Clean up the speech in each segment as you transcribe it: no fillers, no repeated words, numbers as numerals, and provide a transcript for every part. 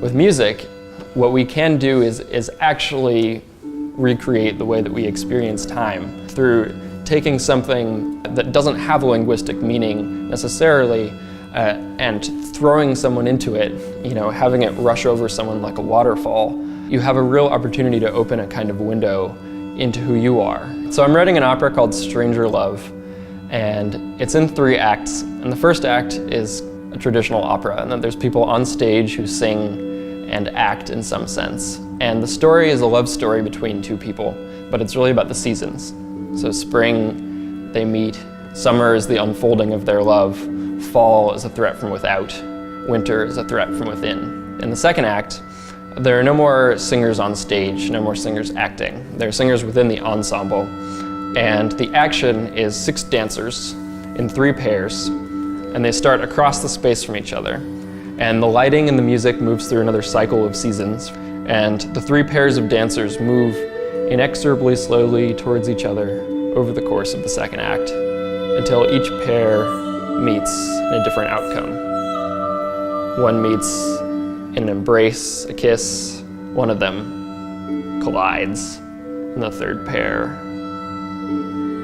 With music, what we can do is actually recreate the way that we experience time through taking something that doesn't have a linguistic meaning necessarily and throwing someone into it, having it rush over someone like a waterfall. You have a real opportunity to open a kind of window into who you are. So I'm writing an opera called Stranger Love, and it's in 3 acts. And the first act is a traditional opera, and then there's people on stage who sing and act in some sense. And the story is a love story between 2 people, but it's really about the seasons. So spring, they meet. Summer is the unfolding of their love. Fall is a threat from without. Winter is a threat from within. In the second act, there are no more singers on stage, no more singers acting. There are singers within the ensemble. And the action is 6 dancers in 3 pairs, and they start across the space from each other. And the lighting and the music moves through another cycle of seasons, and the 3 pairs of dancers move inexorably slowly towards each other over the course of the second act, until each pair meets in a different outcome. One meets in an embrace, a kiss, one of them collides, and the third pair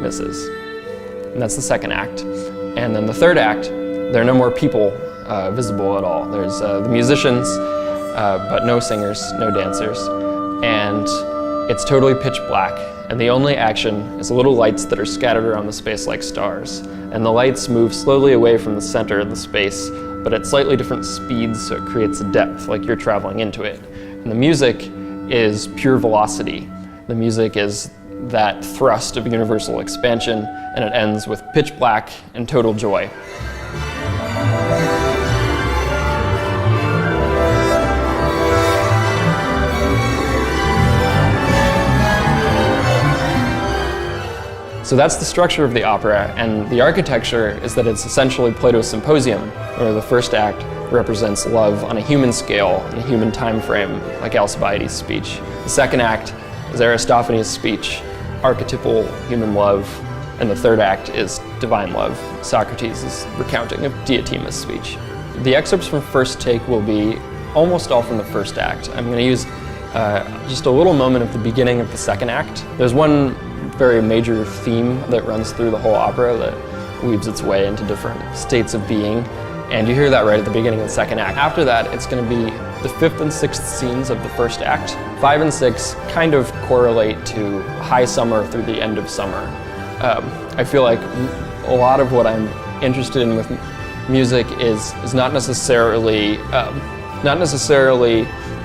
misses. And that's the second act. And then the third act, there are no more people visible at all. There's the musicians, but no singers, no dancers. And it's totally pitch black. And the only action is little lights that are scattered around the space like stars. And the lights move slowly away from the center of the space, but at slightly different speeds, so it creates a depth, like you're traveling into it. And the music is pure velocity. The music is that thrust of universal expansion, and it ends with pitch black and total joy. So that's the structure of the opera, and the architecture is that it's essentially Plato's Symposium, where the first act represents love on a human scale, in a human time frame, like Alcibiades' speech. The second act is Aristophanes' speech, archetypal human love, and the third act is divine love, Socrates' recounting of Diotimus' speech. The excerpts from First Take will be almost all from the first act. I'm going to use just a little moment at the beginning of the second act. There's one very major theme that runs through the whole opera that weaves its way into different states of being, and you hear that right at the beginning of the second act. After that, it's going to be the 5th and 6th scenes of the first act. 5 and 6 kind of correlate to high summer through the end of summer. I feel like a lot of what I'm interested in with music is not necessarily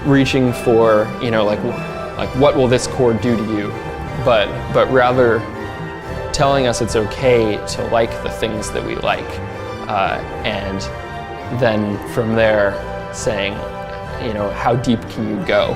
reaching for, like what will this chord do to you, but rather telling us it's okay to like the things that we like, and then from there saying, how deep can you go?